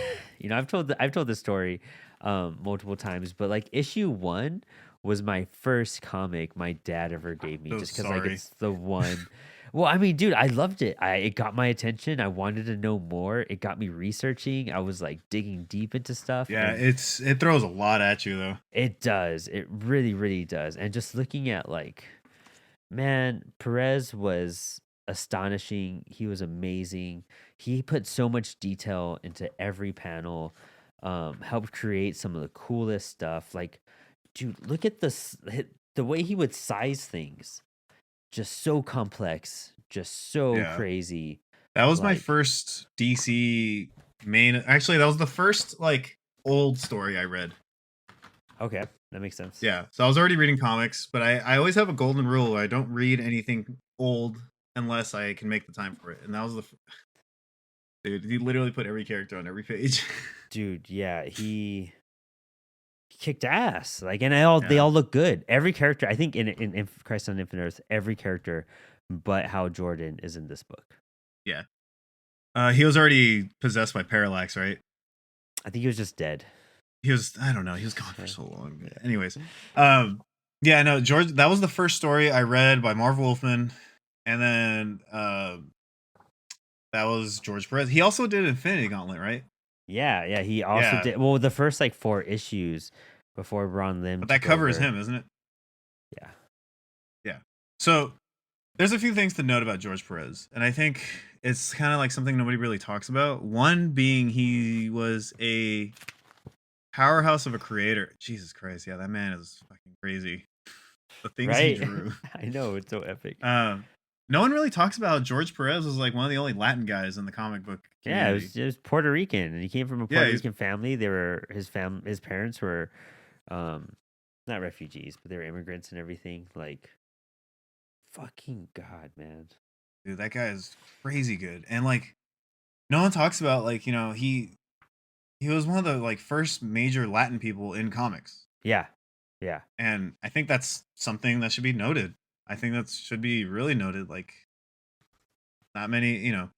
I've told this story multiple times, but like issue 1 was my first comic my dad ever gave me So just because like sorry. it's the one. Well, I mean, dude, I loved it. It got my attention. I wanted to know more. It got me researching. I was like digging deep into stuff, Yeah, and it throws a lot at you though. it does. It really, really does. And just looking at like, man, Perez was astonishing. He was amazing. He put so much detail into every panel. Helped create some of the coolest stuff. Like dude, look at the way he would size things. Just so complex, just so Yeah. crazy. That was my Like, first DC main. Actually, that was the first like old story I read. okay, that makes sense. Yeah, so I was already reading comics, but I always have a golden rule where I don't read anything old unless I can make the time for it. And that was dude. He literally put every character on every page. Dude, yeah, he kicked ass. Like, and they Yeah, all look good. Every character, I think, in Christ on Infinite Earth, every character, but Hal Jordan is in this book. yeah. He was already possessed by Parallax, right? I think he was just dead. He was. I don't know. He was gone for Yeah. so long. Anyways, yeah, no, George. That was the first story I read by Marv Wolfman, and then that was George Perez. He also did Infinity Gauntlet, right? Yeah. He also Yeah, did well the first like 4 issues before Ron Lim but that took cover is over. him, isn't it? Yeah. Yeah. So there's a few things to note about George Perez, and I think it's kind of like something nobody really talks about. One being he was a powerhouse of a creator. Jesus Christ, yeah, that man is fucking crazy. The things he Right? drew. I know, it's so epic. No one really talks about George Perez was like one of the only Latin guys in the comic book Yeah, community. it was Puerto Rican, and he came from a Yeah, Puerto Rican family. They were his parents were, um, not refugees, but they were immigrants and everything. Like, fucking god, man. dude, that guy is crazy good. And like no one talks about like, he was one of the like first major Latin people in comics. Yeah, yeah, And I think that's something that should be noted. I think that should be really noted. Like, not many, there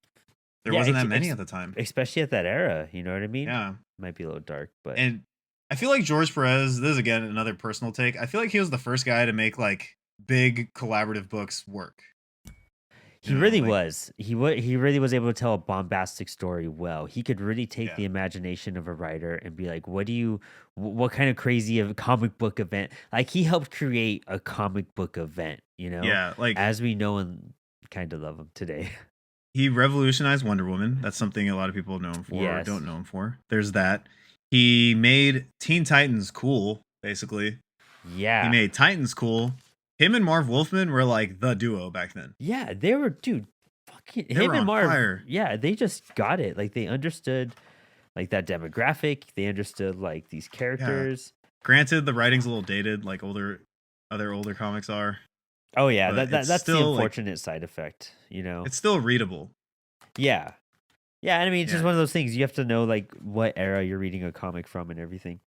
yeah. wasn't that many at the time. Especially at that era. You know what I mean? Yeah. Might be a little dark, but And I feel like George Perez, this is again another personal take. I feel like he was the first guy to make like big collaborative books work. he really Like, was. He really was able to tell a bombastic story well. He could really take yeah. the imagination of a writer and be like, what kind of crazy of a comic book event? Like, he helped create a comic book event, Yeah. Like, as we know and kind of love him today. he revolutionized Wonder Woman. That's something a lot of people know him for or Yes. don't know him for. There's that. He made Teen Titans cool, basically. He Yeah. made Titans cool. Him and Marv Wolfman were like the duo back then. Yeah, they were, dude, fucking They him were and on Marv. fire. Yeah, they just got it. Like, they understood like that demographic. They understood like these characters. Granted, the writing's a little dated, like other older comics are. Oh yeah, But it's that's the still, like, unfortunate side effect, it's still readable. Yeah. Yeah, and I mean, it's just Yeah. one of those things. You have to know like what era you're reading a comic from and everything.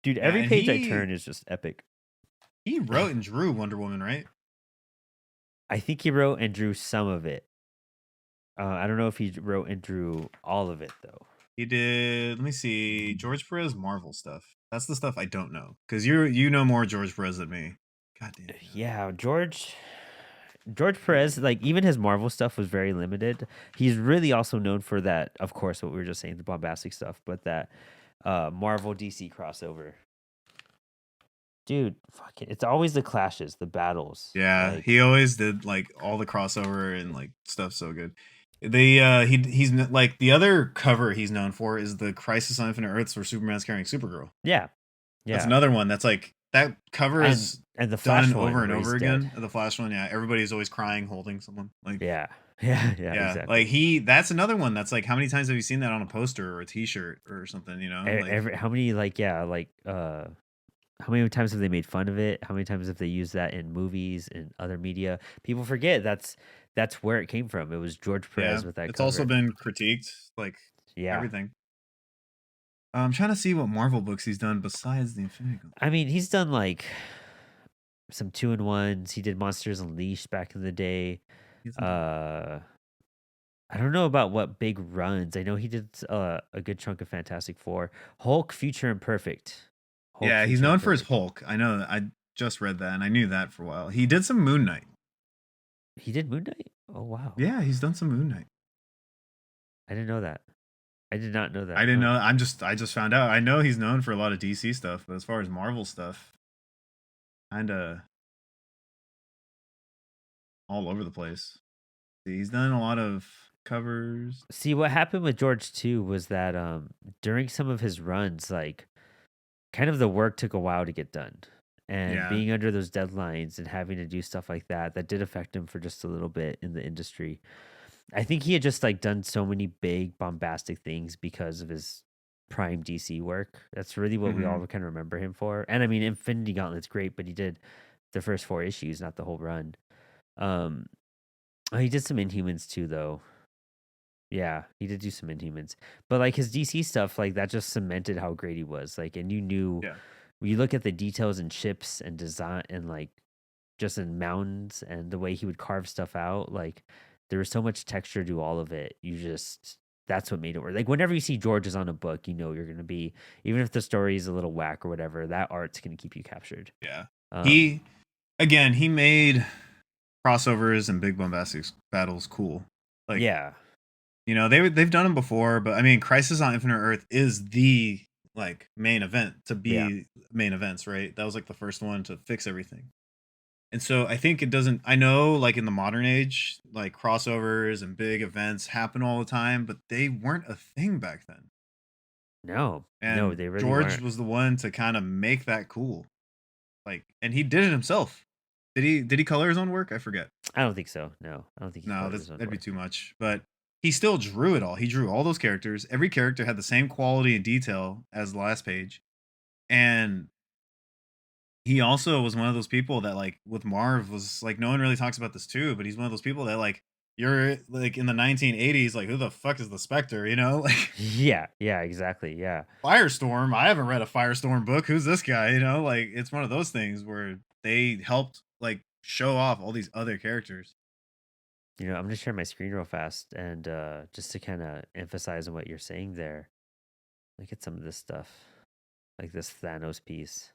Dude, every and page I turn is just epic. he wrote and drew Wonder Woman, right? I think he wrote and drew some of it. I don't know if he wrote and drew all of it though. He did. Let me see. George Perez Marvel stuff. That's the stuff I don't know because you know more George Perez than me. God damn. Yeah, George Perez, like even his Marvel stuff was very limited. He's really also known for that, of course, what we were just saying, the bombastic stuff, but that Marvel DC crossover. Dude, fuck it. It's always the clashes, the battles. Yeah, Like, he always did like all the crossover and like stuff so good. Like the other cover he's known for is the Crisis on Infinite Earths where Superman's carrying Supergirl. yeah. That's another one that's like that cover is and the Flash done one over and where he's over dead. again. The Flash one, yeah. Everybody's always crying, holding someone. Like, Yeah, exactly. like that's another one that's like, how many times have you seen that on a poster or a T-shirt or something? Like, How many how many times have they made fun of it? How many times have they used that in movies and other media? People forget that's where it came from. It was George Perez with that it's cover. also been critiqued, like everything. I'm trying to see what Marvel books he's done besides the Infinity Gauntlet. I mean, he's done like some 2-in-1s. He did Monsters Unleashed back in the day. I don't know about what big runs. I know he did a good chunk of Fantastic Four, Hulk, Future Imperfect. Yeah, he's known for his Hulk. I know that. I just read that and I knew that for a while. He did some Moon Knight. He did Moon Knight? Oh wow. Yeah, he's done some Moon Knight. I didn't know that. I did not know that. I didn't know. I just found out. I know he's known for a lot of DC stuff, but as far as Marvel stuff, kinda all over the place. He's done a lot of covers. See, what happened with George too was that during some of his runs, like kind of the work took a while to get done. and Yeah. being under those deadlines and having to do stuff like that did affect him for just a little bit in the industry. I think he had just like done so many big bombastic things because of his prime DC work. That's really what we all Hmm. kind of remember him for. And I mean, Infinity Gauntlet's great, but he did the first 4 issues, not the whole run. Um, oh, he did some Inhumans too, though. Yeah, he did do some Inhumans, but like his DC stuff, like that just cemented how great he was. Like, and you knew Yeah. when you look at the details in ships and design and like just in mountains and the way he would carve stuff out, like there was so much texture to all of it. You just that's what made it work. Like whenever you see George is on a book, you know you're gonna be even if the story is a little whack or whatever, that art's gonna keep you captured. Yeah. Um, He again, he made crossovers and big bombastic battles cool. Like, yeah, they've done them before, but I mean, Crisis on Infinite Earth is the like main event to yeah. be main events, right? That was like the first one to fix everything. And so I think it doesn't I know like in the modern age, like crossovers and big events happen all the time, but they weren't a thing back then. No, no, And they really George weren't. was the one to kind of make that cool. Like, and he did it himself. Did he color his own work? I forget. I don't think so. No, I don't think he No, colored his own that'd be work. too much. But he still drew it all. He drew all those characters. Every character had the same quality and detail as the last page. And he also was one of those people that like with Marv was like no one really talks about this too, but he's one of those people that like you're like in the 1980s, like who the fuck is the Spectre, you know? Like Yeah, yeah, exactly. Yeah. Firestorm. I haven't read a Firestorm book. Who's this guy? You know, like it's one of those things where they helped like show off all these other characters. I'm gonna share my screen real fast and just to kind of emphasize on what you're saying there. Look at some of this stuff, like this Thanos piece.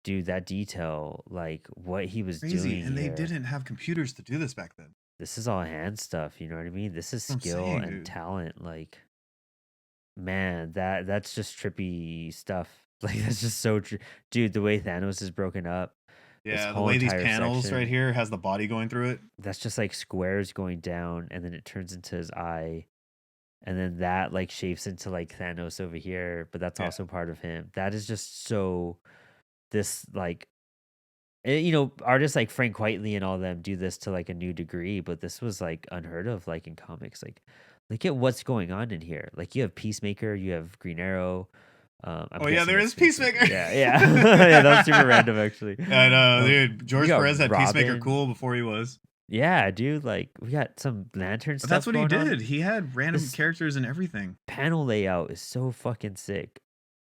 Dude, that detail, like what he was Crazy. doing And they here. didn't have computers to do this back then. This is all hand stuff, you know what I mean? This is That's what I'm skill saying, and dude. talent. Like, man, that's just trippy stuff. Like that's just so dude, the way Thanos is broken up, this Yeah, the whole way these entire panels right section, here has the body going through it. that's just like squares going down and then it turns into his eye. And then that like shapes into like Thanos over here, but that's Yeah. also part of him. That is just so this like artists like Frank Whiteley and all them do this to like a new degree, but this was like unheard of like in comics. Like look at what's going on in here. Like you have Peacemaker, you have Green Arrow. I'm Oh yeah, guessing there that's is Peacemaker. Peacemaker. Yeah, yeah. Yeah, that was super random actually. I know, dude. You George Perez got had Peacemaker Robin. cool before he was. Yeah, dude, like we got some lantern But that's stuff what he going on. did. He had random This characters and everything. panel layout is so fucking sick.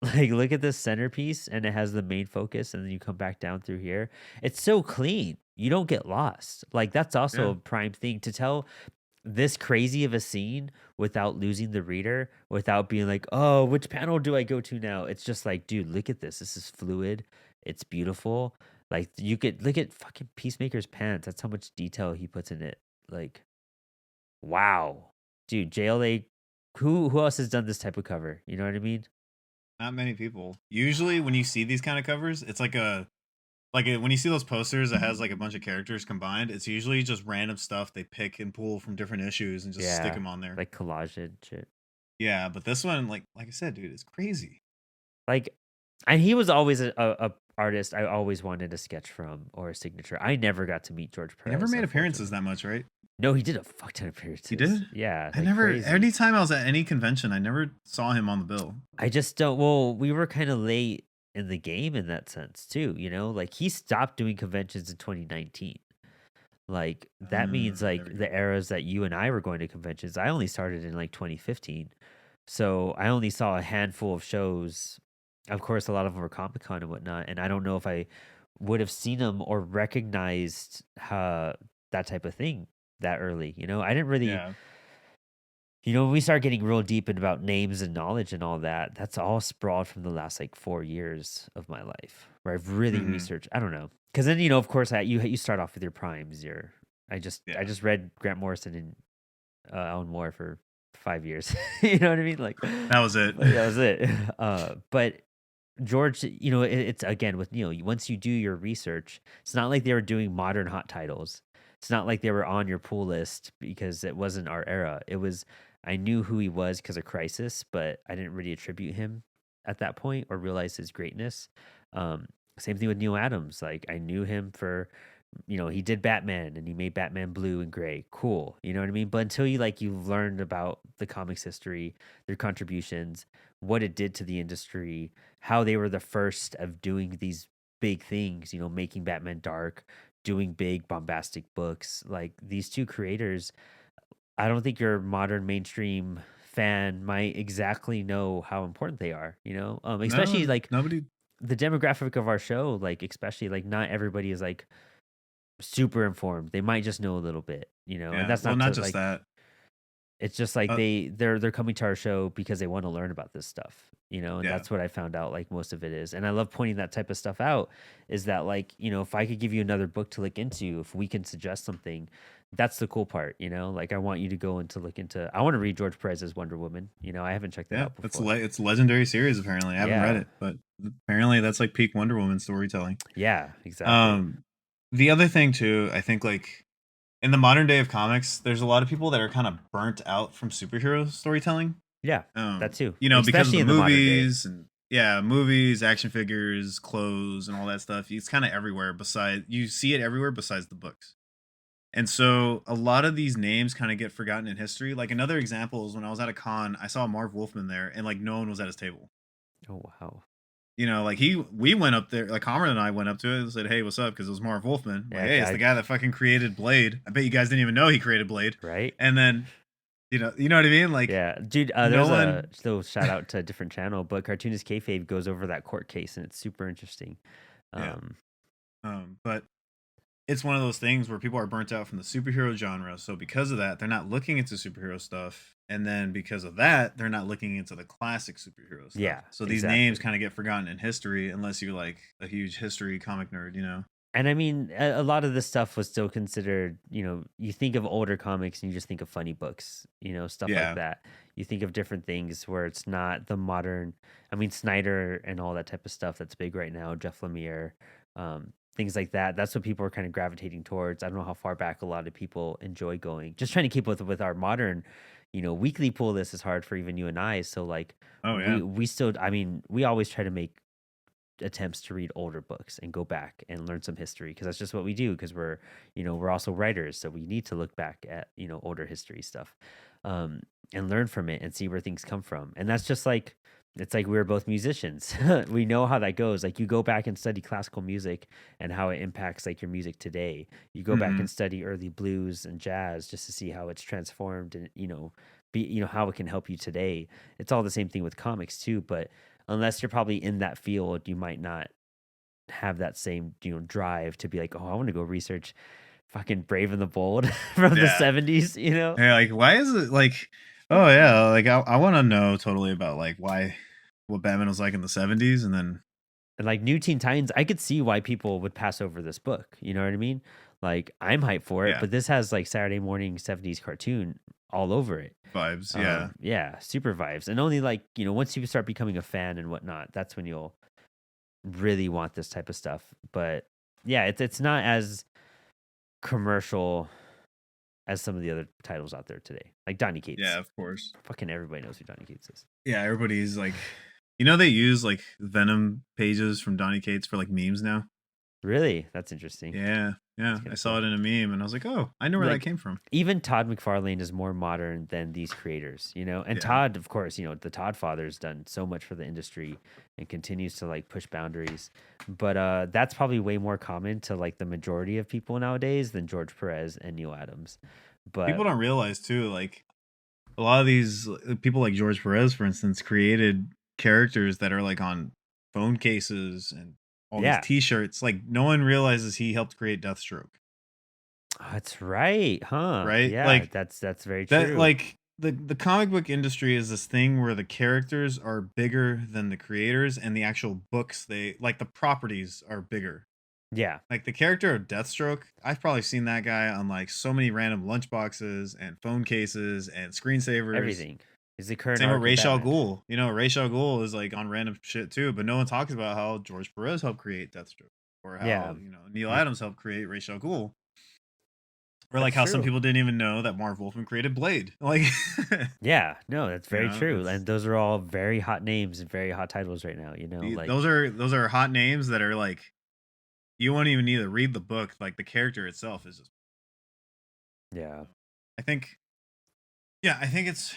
Like, look at this centerpiece, and it has the main focus, and then you come back down through here. It's so clean. You don't get lost. Like, that's also Yeah. a prime thing to tell this crazy of a scene without losing the reader, without being like, oh, which panel do I go to now? It's just like, dude, look at this. This is fluid. It's beautiful. Like, you could look at fucking Peacemaker's pants. That's how much detail he puts in it. Like, wow. Dude, JLA, who else has done this type of cover? You know what I mean? Not many people. Usually when you see these kind of covers, it's when you see those posters that has like a bunch of characters combined, it's usually just random stuff they pick and pull from different issues and just stick Yeah, them on there. like collage and shit. Yeah, but this one, like I said, dude, it's crazy. Like, and he was always a artist I always wanted a sketch from or a signature. I never got to meet George He never Perez, made appearances unfortunately. that much, right? No, he did a fuck ton of He appearances. did? Yeah, I like never. crazy. Anytime I was at any convention, I never saw him on the bill. I just don't. Well, we were kind of late in the game in that sense too. Like he stopped doing conventions in 2019. Like that means There like we go. the eras that you and I were going to conventions. I only started in like 2015. So I only saw a handful of shows. Of course, a lot of them were Comic Con and whatnot. And I don't know if I would have seen them or recognized that type of thing that early. I didn't really, Yeah. when we start getting real deep in about names and knowledge and all that, that's all sprawled from the last like 4 years of my life where I've really Hmm. researched. I don't know. Because then, of course, you start off with your primes. I Yeah. just read Grant Morrison and Alan Moore for 5 years. You know what I mean? Like, That was it. that was it. But George, it's again with Neal. Once you do your research, it's not like they were doing modern hot titles. It's not like they were on your pool list because it wasn't our era. It was I knew who he was because of Crisis, but I didn't really attribute him at that point or realize his greatness. Same thing with Neal Adams. Like I knew him for, he did Batman and he made Batman blue and gray. Cool. You know what I mean? But until you've learned about the comics history, their contributions, what it did to the industry, how they were the first of doing these big things, making Batman dark, doing big bombastic books. Like these two creators, I don't think your modern mainstream fan might exactly know how important they are, especially No, like nobody. the demographic of our show, like especially like not everybody is like super informed. They might just know a little bit, and Yeah, that's well, not not to just like that. it's just like Uh, they're coming to our show because they want to learn about this stuff, and yeah, that's what I found out like most of it is. And I love pointing that type of stuff out is that like, if I could give you another book to look into, if we can suggest something, that's the cool part, like I want you to go into look into I want to read George Perez's Wonder Woman, I haven't checked that yeah. out before. It's a legendary series. Apparently, I haven't read Yeah. it, but apparently that's like peak Wonder Woman storytelling. Yeah, exactly. Um, the other thing too, I think like in the modern day of comics, there's a lot of people that are kind of burnt out from superhero storytelling. Yeah, that too. Because of Especially the in the modern day. movies and yeah, movies, action figures, clothes, and all that stuff. It's kind of everywhere. Besides, you see it everywhere besides the books. And so a lot of these names kind of get forgotten in history. Like another example is when I was at a con, I saw Marv Wolfman there, and like no one was at his table. Oh wow. Like we went up there, like Cameron and I went up to it and said, "Hey, what's up?" Because it was Marv Wolfman. Like, Yeah, hey, it's the guy that fucking created Blade. I bet you guys didn't even know he created Blade. right? And then, you know what I mean? Like, Yeah, dude. no There's a one. still shout out to a different channel, but Cartoonist Kayfabe goes over that court case, and it's super interesting. Yeah. Um, But it's one of those things where people are burnt out from the superhero genre. So because of that, they're not looking into superhero stuff. And then because of that, they're not looking into the classic superhero stuff. yeah, So these names exactly. kind of get forgotten in history unless you're like a huge history comic nerd. And I mean, a lot of this stuff was still considered. You think of older comics and you just think of funny books, stuff like Yeah. that. You think of different things where it's not the modern. I mean, Snyder and all that type of stuff that's big right now. Jeff Lemire, things like that. That's what people are kind of gravitating towards. I don't know how far back a lot of people enjoy going. Just trying to keep with our modern, weekly pull list is hard for even you and I. So like Oh, yeah. we still. I mean, we always try to make attempts to read older books and go back and learn some history because that's just what we do because we're also writers, so we need to look back at older history stuff, and learn from it and see where things come from. And that's just like it's like we're both musicians. We know how that goes. Like you go back and study classical music and how it impacts like your music today. You go back Hmm. and study early blues and jazz just to see how it's transformed and how it can help you today. It's all the same thing with comics too, but unless you're probably in that field, you might not have that same, drive to be like, oh, I want to go research fucking Brave and the Bold from the Yeah. 70s. Yeah. Like, why is it like, oh, yeah. Like, I want to know totally about like what Batman was like in the 70s. And then, And like New Teen Titans, I could see why people would pass over this book. You know what I mean? Like I'm hyped for it, yeah, but this has like Saturday morning 70s cartoon all over it. vibes. Yeah. Yeah, super vibes. And only like, once you start becoming a fan and whatnot, that's when you'll really want this type of stuff. But yeah, it's not as commercial as some of the other titles out there today. Like Donny Cates. Yeah, of course. Fucking everybody knows who Donny Cates is. Yeah, everybody's like, they use like Venom pages from Donny Cates for like memes now. Really? That's interesting. Yeah, That's yeah. kind I of saw cool. it in a meme, and I was like, oh, I know where that Like came from. even Todd McFarlane is more modern than these creators, And Yeah, Todd, of course, the Todd father's done so much for the industry and continues to like push boundaries. But that's probably way more common to like the majority of people nowadays than George Perez and Neal Adams. people But don't realize too. Like a lot of these people, like George Perez, for instance, created characters that are like on phone cases and all these yeah, T-shirts. Like no one realizes he helped create Deathstroke, that's right, huh? right? Yeah, Like that's very that. true. Like the comic book industry is this thing where the characters are bigger than the creators, and the actual books they like the properties are bigger. Yeah, Like the character of Deathstroke, I've probably seen that guy on like so many random lunchboxes and phone cases and screensavers. everything is the current Same with arc of Ra's al Batman. Ghul. Ra's al Ghul is like on random shit too, but no one talks about how George Perez helped create Deathstroke or Yeah, how Neal and Adams helped create Ra's al Ghul. Or like That's how some true. people didn't even know that Marv Wolfman created Blade. Like, Yeah, no, that's very true. it's And those are all very hot names and very hot titles right now, like those are hot names that are like you won't even need to read the book. Like the character itself is just. yeah. I think, yeah, I think it's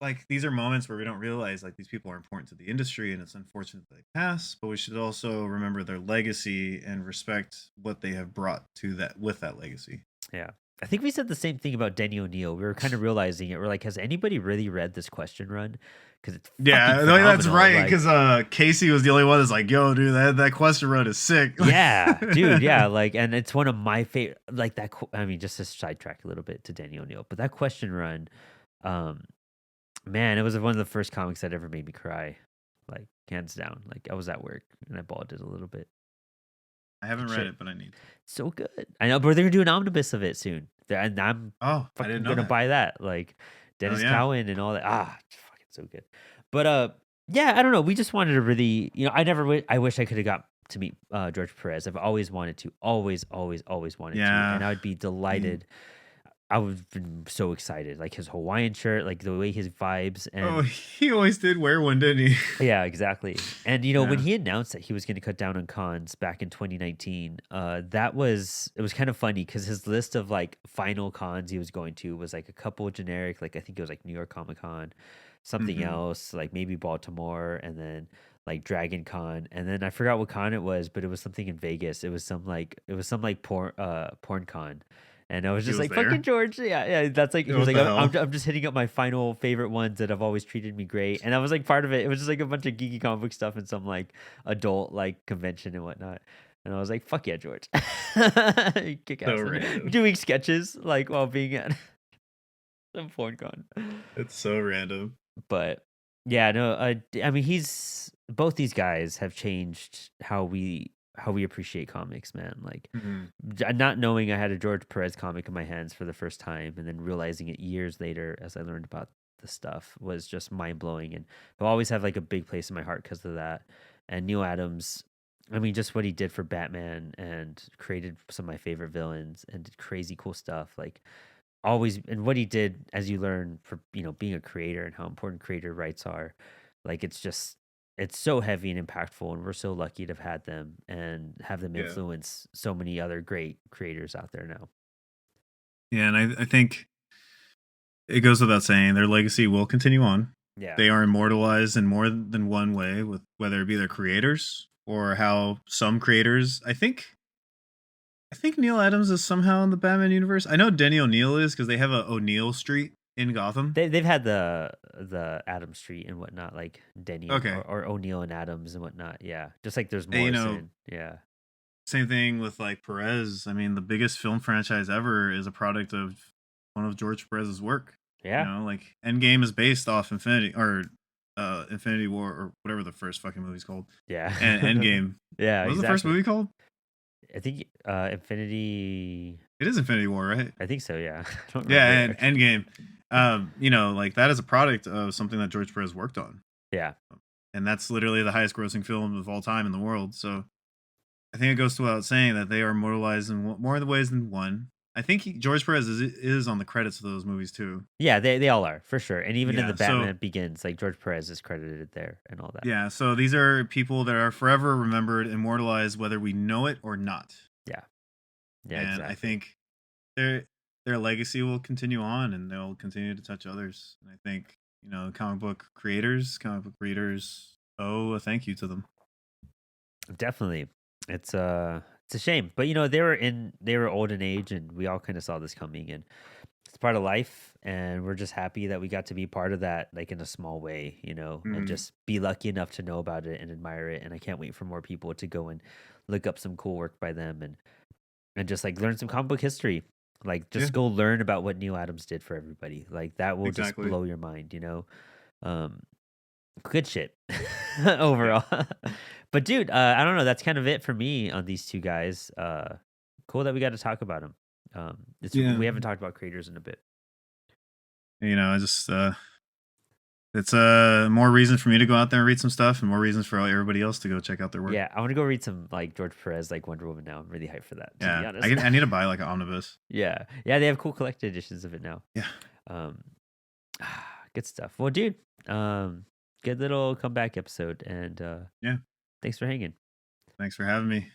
like these are moments where we don't realize like these people are important to the industry, and it's unfortunate that they pass. But we should also remember their legacy and respect what they have brought to that with that legacy. Yeah. I think we said the same thing about Denny O'Neil. We were kind of realizing it. We're like, has anybody really read this question run? Because it's fucking Yeah, no, that's phenomenal. right. Like, Because Casey was the only one that's like, "Yo, dude, that question run is sick." yeah, dude, yeah. Like, and it's one of my favorite. Like that. I mean, just to sidetrack a little bit to Denny O'Neil, but that question run, um, man, it was one of the first comics that ever made me cry. Like, hands down. Like, I was at work and I bawled it a little bit. I haven't Good read shit. it, but I need to. So good. I know, but they're gonna do an omnibus of it soon. And I'm Oh, I fucking didn't know gonna that. buy that. Like Oh Dennis yeah. Cowan and all that. It's fucking so good. But yeah, I don't know. We just wanted to really, I wish I could have got to meet George Perez. I've always wanted to, always, always, always wanted to, and Yeah. I would be delighted. I would have been so excited, like his Hawaiian shirt, like the way his vibes, Oh, and he always did wear one, didn't he? yeah, exactly. And when Yeah. he announced that he was going to cut down on cons back in 2019, it was kind of funny because his list of like final cons he was going to was like a couple generic, like I think it was like New York Comic Con, something Mm-hmm. else like maybe Baltimore, and then like Dragon Con, and then I forgot what con it was, but it was something in Vegas. It was some like porn con. And I was He just was like, fucking there. George. Yeah, yeah. That's like, he was What like, the I'm, hell? I'm just hitting up my final favorite ones that have always treated me great. And I was like, part of it. It was just like a bunch of geeky comic book stuff and some like adult like convention and whatnot. And I was like, fuck yeah, George. Kick So ass. random. Doing sketches like while being at some porn con. It's so random. But yeah, no, I mean, both these guys have changed how we appreciate comics, man. Like, Mm-hmm. not knowing I had a George Perez comic in my hands for the first time, and then realizing it years later as I learned about the stuff was just mind blowing, and I'll always have like a big place in my heart because of that. And Neal Adams, I mean, just what he did for Batman and created some of my favorite villains and did crazy cool stuff. Like, always, and what he did, as you learn for being a creator and how important creator rights are, like it's so heavy and impactful, and we're so lucky to have had them and have them Yeah. influence so many other great creators out there now. Yeah, and I think it goes without saying their legacy will continue on. Yeah, They are immortalized in more than one way, with whether it be their creators or how some creators. I think Neil Adams is somehow in the Batman universe. I know Denny O'Neil is because they have a O'Neil Street in Gotham. they've had the Adam Street and whatnot, like Denny Okay, or O'Neill and Adams and whatnot. Yeah, just like there's and, Morrison. Yeah, same thing with like Perez. I mean, the biggest film franchise ever is a product of one of George Perez's work. yeah, Like Endgame is based off Infinity or Infinity War or whatever the first fucking movie's called. yeah, And Endgame. yeah, What was the first exactly. movie called? I think Infinity. It is Infinity War, right? I think so. Yeah, I don't Yeah, remember and actually. Endgame. Like that is a product of something that George Perez worked on. Yeah, And that's literally the highest grossing film of all time in the world. So I think it goes without saying that they are immortalized in more ways than one. I think George Perez is on the credits of those movies too. yeah, they all are for sure, and even in the Yeah. So Batman Begins, like George Perez is credited there and all that. yeah. So these are people that are forever remembered, immortalized, whether we know it or not. Yeah, yeah, And I exactly. think their legacy will continue on, and they'll continue to touch others. And I think comic book creators, comic book readers owe a thank you to them. Definitely. It's a shame. But they were old in age, and we all kind of saw this coming, and it's part of life, and we're just happy that we got to be part of that, like in a small way, and Mhm. just be lucky enough to know about it and admire it. And I can't wait for more people to go and look up some cool work by them, and just like learn some comic book history. Like, Yeah, just go learn about what Neil Adams did for everybody. Like, that will just exactly. blow your mind. Um Good shit Yeah, overall. But dude, I don't know. That's kind of it for me on these two guys. Cool that we got to talk about them. yeah. We haven't talked about creators in a bit. I just It's more reason for me to go out there and read some stuff, and more reasons for everybody else to go check out their work. Yeah, I want to go read some like George Perez, like Wonder Woman now. I'm really hyped for that, to be Yeah, honest. I need to buy like an omnibus. Yeah, yeah, they have cool collected editions of it now. Yeah, Um, good stuff. Well, dude, good little comeback episode, and yeah. thanks for hanging. Thanks for having me.